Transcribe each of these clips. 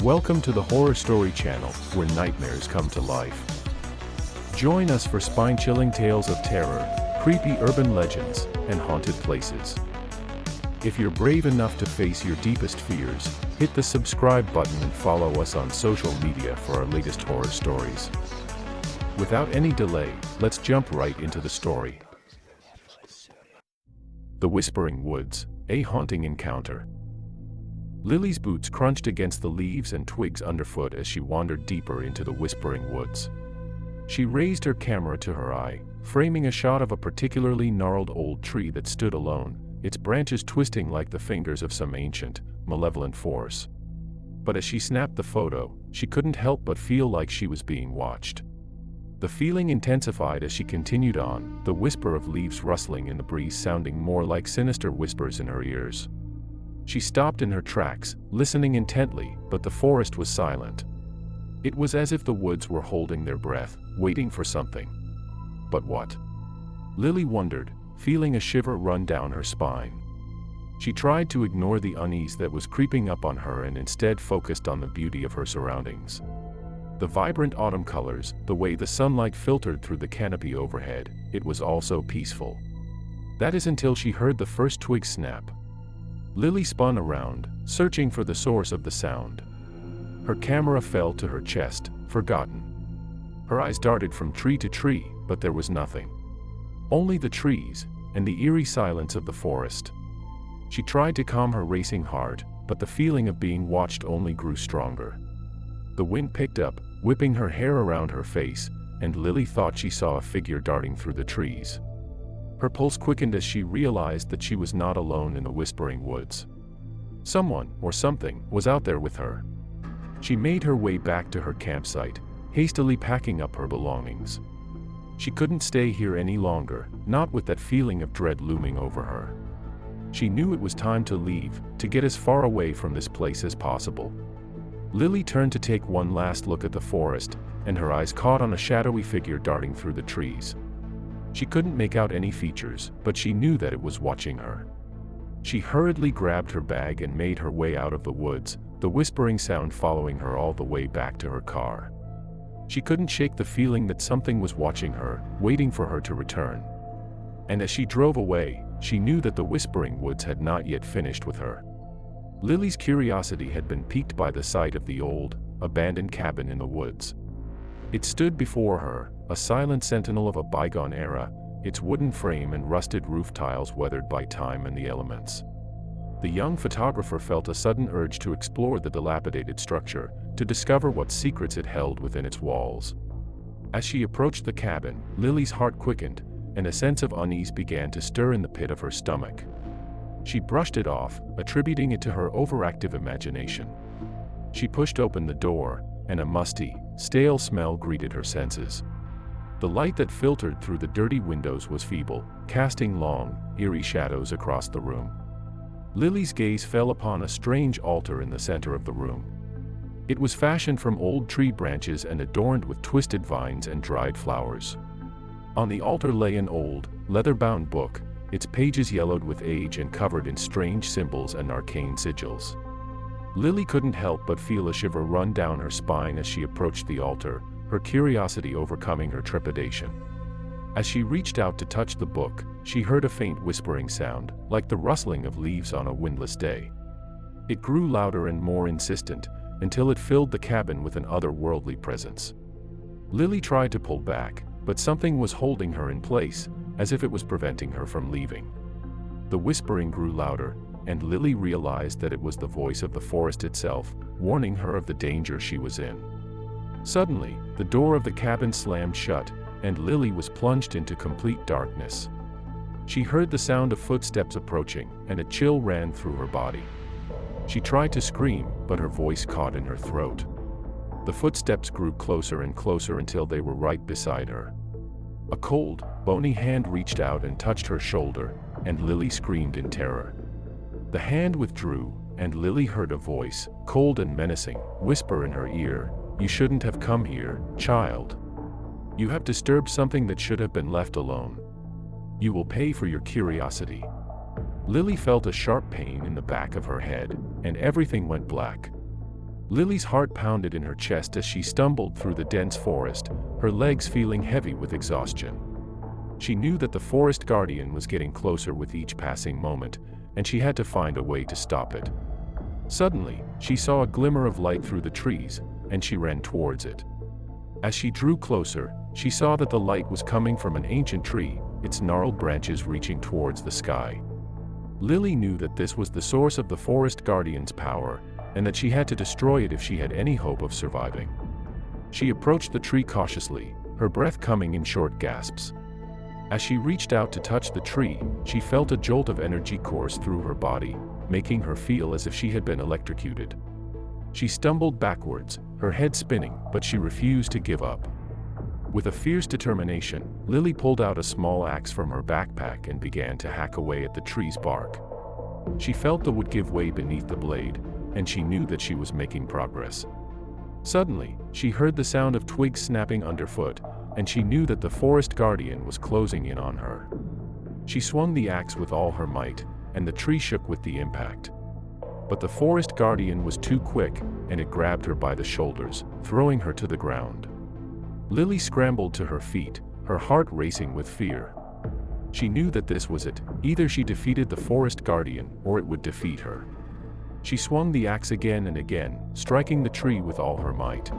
Welcome to the Horror Story Channel, where nightmares come to life. Join us for spine-chilling tales of terror, creepy urban legends, and haunted places. If you're brave enough to face your deepest fears, hit the subscribe button and follow us on social media for our latest horror stories. Without any delay, let's jump right into the story. The Whispering Woods, a haunting encounter. Lily's boots crunched against the leaves and twigs underfoot as she wandered deeper into the Whispering Woods. She raised her camera to her eye, framing a shot of a particularly gnarled old tree that stood alone, its branches twisting like the fingers of some ancient, malevolent force. But as she snapped the photo, she couldn't help but feel like she was being watched. The feeling intensified as she continued on, the whisper of leaves rustling in the breeze sounding more like sinister whispers in her ears. She stopped in her tracks, listening intently, but the forest was silent. It was as if the woods were holding their breath, waiting for something. But what? Lily wondered, feeling a shiver run down her spine. She tried to ignore the unease that was creeping up on her and instead focused on the beauty of her surroundings. The vibrant autumn colors, the way the sunlight filtered through the canopy overhead, it was all so peaceful. That is until she heard the first twig snap. Lily spun around, searching for the source of the sound. Her camera fell to her chest, forgotten. Her eyes darted from tree to tree, but there was nothing. Only the trees, and the eerie silence of the forest. She tried to calm her racing heart, but the feeling of being watched only grew stronger. The wind picked up, whipping her hair around her face, and Lily thought she saw a figure darting through the trees. Her pulse quickened as she realized that she was not alone in the Whispering Woods. Someone, or something, was out there with her. She made her way back to her campsite, hastily packing up her belongings. She couldn't stay here any longer, not with that feeling of dread looming over her. She knew it was time to leave, to get as far away from this place as possible. Lily turned to take one last look at the forest, and her eyes caught on a shadowy figure darting through the trees. She couldn't make out any features, but she knew that it was watching her. She hurriedly grabbed her bag and made her way out of the woods, the whispering sound following her all the way back to her car. She couldn't shake the feeling that something was watching her, waiting for her to return. And as she drove away, she knew that the Whispering Woods had not yet finished with her. Lily's curiosity had been piqued by the sight of the old, abandoned cabin in the woods. It stood before her, a silent sentinel of a bygone era, its wooden frame and rusted roof tiles weathered by time and the elements. The young photographer felt a sudden urge to explore the dilapidated structure, to discover what secrets it held within its walls. As she approached the cabin, Lily's heart quickened, and a sense of unease began to stir in the pit of her stomach. She brushed it off, attributing it to her overactive imagination. She pushed open the door, and a musty, stale smell greeted her senses. The light that filtered through the dirty windows was feeble, casting long, eerie shadows across the room. Lily's gaze fell upon a strange altar in the center of the room. It was fashioned from old tree branches and adorned with twisted vines and dried flowers. On the altar lay an old, leather-bound book, its pages yellowed with age and covered in strange symbols and arcane sigils. Lily couldn't help but feel a shiver run down her spine as she approached the altar, her curiosity overcoming her trepidation. As she reached out to touch the book, she heard a faint whispering sound, like the rustling of leaves on a windless day. It grew louder and more insistent, until it filled the cabin with an otherworldly presence. Lily tried to pull back, but something was holding her in place, as if it was preventing her from leaving. The whispering grew louder, and Lily realized that it was the voice of the forest itself, warning her of the danger she was in. Suddenly, the door of the cabin slammed shut, and Lily was plunged into complete darkness. She heard the sound of footsteps approaching, and a chill ran through her body. She tried to scream, but her voice caught in her throat. The footsteps grew closer and closer until they were right beside her. A cold, bony hand reached out and touched her shoulder, and Lily screamed in terror. The hand withdrew, and Lily heard a voice, cold and menacing, whisper in her ear, "You shouldn't have come here, child. You have disturbed something that should have been left alone. You will pay for your curiosity." Lily felt a sharp pain in the back of her head, and everything went black. Lily's heart pounded in her chest as she stumbled through the dense forest, her legs feeling heavy with exhaustion. She knew that the forest guardian was getting closer with each passing moment, and she had to find a way to stop it. Suddenly, she saw a glimmer of light through the trees, and she ran towards it. As she drew closer, she saw that the light was coming from an ancient tree, its gnarled branches reaching towards the sky. Lily knew that this was the source of the forest guardian's power, and that she had to destroy it if she had any hope of surviving. She approached the tree cautiously, her breath coming in short gasps. As she reached out to touch the tree, she felt a jolt of energy course through her body, making her feel as if she had been electrocuted. She stumbled backwards, her head spinning, but she refused to give up. With a fierce determination, Lily pulled out a small axe from her backpack and began to hack away at the tree's bark. She felt the wood give way beneath the blade, and she knew that she was making progress. Suddenly, she heard the sound of twigs snapping underfoot, and she knew that the forest guardian was closing in on her. She swung the axe with all her might, and the tree shook with the impact. But the forest guardian was too quick, and it grabbed her by the shoulders, throwing her to the ground. Lily scrambled to her feet, her heart racing with fear. She knew that this was it, either she defeated the forest guardian, or it would defeat her. She swung the axe again and again, striking the tree with all her might.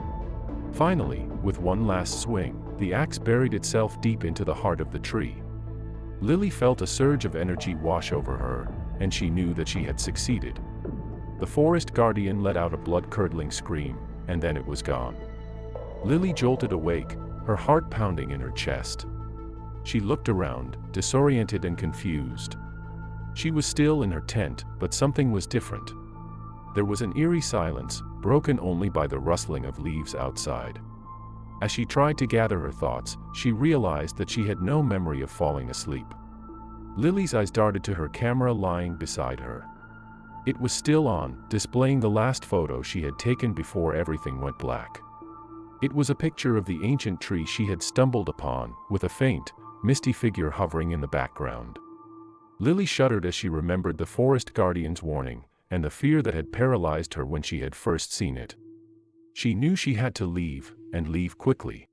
Finally, with one last swing, the axe buried itself deep into the heart of the tree. Lily felt a surge of energy wash over her, and she knew that she had succeeded. The forest guardian let out a blood-curdling scream, and then it was gone. Lily jolted awake, her heart pounding in her chest. She looked around, disoriented and confused. She was still in her tent, but something was different. There was an eerie silence, broken only by the rustling of leaves outside. As she tried to gather her thoughts, she realized that she had no memory of falling asleep. Lily's eyes darted to her camera lying beside her. It was still on, displaying the last photo she had taken before everything went black. It was a picture of the ancient tree she had stumbled upon, with a faint, misty figure hovering in the background. Lily shuddered as she remembered the forest guardian's warning, and the fear that had paralyzed her when she had first seen it. She knew she had to leave, and leave quickly.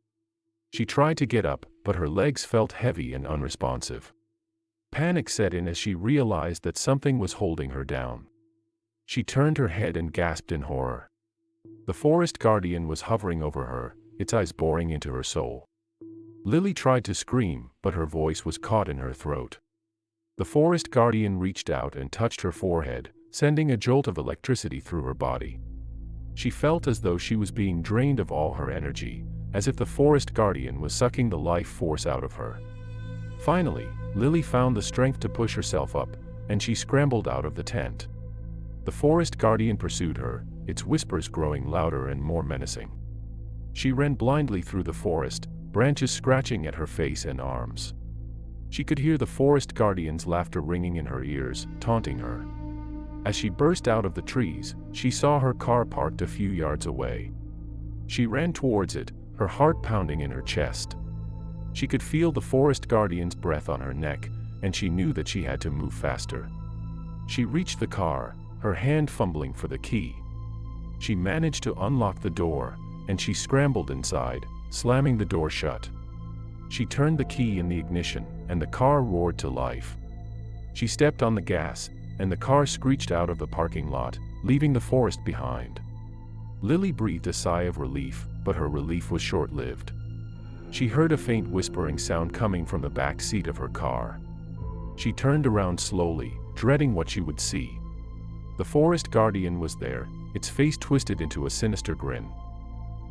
She tried to get up, but her legs felt heavy and unresponsive. Panic set in as she realized that something was holding her down. She turned her head and gasped in horror. The forest guardian was hovering over her, its eyes boring into her soul. Lily tried to scream, but her voice was caught in her throat. The forest guardian reached out and touched her forehead, sending a jolt of electricity through her body. She felt as though she was being drained of all her energy, as if the forest guardian was sucking the life force out of her. Finally, Lily found the strength to push herself up, and she scrambled out of the tent. The forest guardian pursued her, its whispers growing louder and more menacing. She ran blindly through the forest, branches scratching at her face and arms. She could hear the forest guardian's laughter ringing in her ears, taunting her. As she burst out of the trees, she saw her car parked a few yards away. She ran towards it, her heart pounding in her chest. She could feel the forest guardian's breath on her neck, and she knew that she had to move faster. She reached the car, her hand fumbling for the key. She managed to unlock the door, and she scrambled inside, slamming the door shut. She turned the key in the ignition, and the car roared to life. She stepped on the gas, and the car screeched out of the parking lot, leaving the forest behind. Lily breathed a sigh of relief, but her relief was short-lived. She heard a faint whispering sound coming from the back seat of her car. She turned around slowly, dreading what she would see. The forest guardian was there, its face twisted into a sinister grin.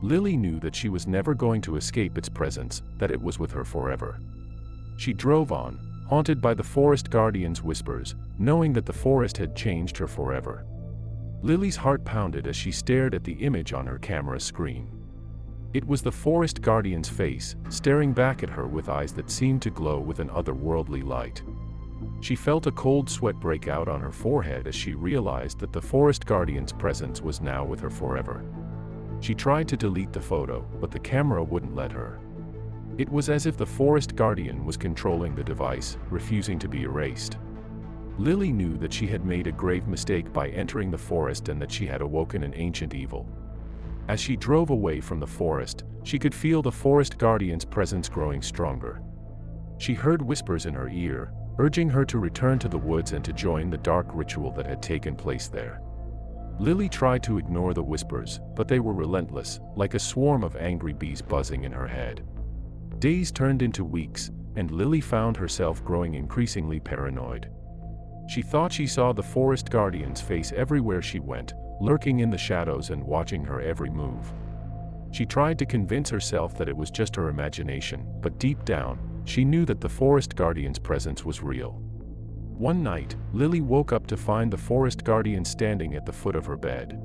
Lily knew that she was never going to escape its presence, that it was with her forever. She drove on, haunted by the forest guardian's whispers, knowing that the forest had changed her forever. Lily's heart pounded as she stared at the image on her camera screen. It was the forest guardian's face, staring back at her with eyes that seemed to glow with an otherworldly light. She felt a cold sweat break out on her forehead as she realized that the forest guardian's presence was now with her forever. She tried to delete the photo, but the camera wouldn't let her. It was as if the forest guardian was controlling the device, refusing to be erased. Lily knew that she had made a grave mistake by entering the forest and that she had awoken an ancient evil. As she drove away from the forest, she could feel the forest guardian's presence growing stronger. She heard whispers in her ear, urging her to return to the woods and to join the dark ritual that had taken place there. Lily tried to ignore the whispers, but they were relentless, like a swarm of angry bees buzzing in her head. Days turned into weeks, and Lily found herself growing increasingly paranoid. She thought she saw the forest guardian's face everywhere she went, lurking in the shadows and watching her every move. She tried to convince herself that it was just her imagination, but deep down, she knew that the forest guardian's presence was real. One night, Lily woke up to find the forest guardian standing at the foot of her bed.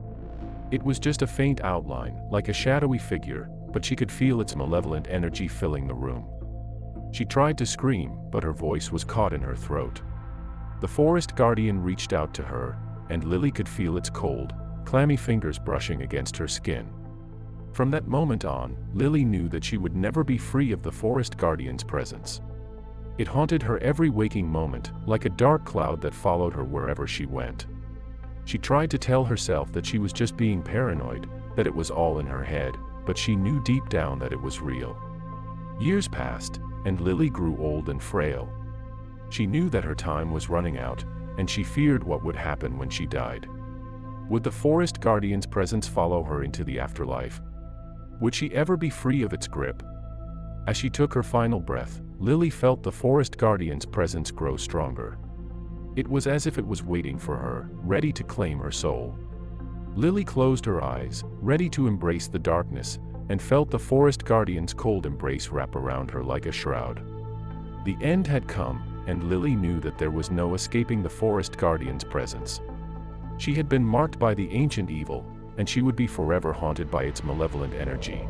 It was just a faint outline, like a shadowy figure, but she could feel its malevolent energy filling the room. She tried to scream, but her voice was caught in her throat. The forest guardian reached out to her, and Lily could feel its cold, clammy fingers brushing against her skin. From that moment on, Lily knew that she would never be free of the forest guardian's presence. It haunted her every waking moment, like a dark cloud that followed her wherever she went. She tried to tell herself that she was just being paranoid, that it was all in her head, but she knew deep down that it was real. Years passed, and Lily grew old and frail. She knew that her time was running out, and she feared what would happen when she died. Would the forest guardian's presence follow her into the afterlife? Would she ever be free of its grip? As she took her final breath, Lily felt the forest guardian's presence grow stronger. It was as if it was waiting for her, ready to claim her soul. Lily closed her eyes, ready to embrace the darkness, and felt the forest guardian's cold embrace wrap around her like a shroud. The end had come, and Lily knew that there was no escaping the forest guardian's presence. She had been marked by the ancient evil, and she would be forever haunted by its malevolent energy.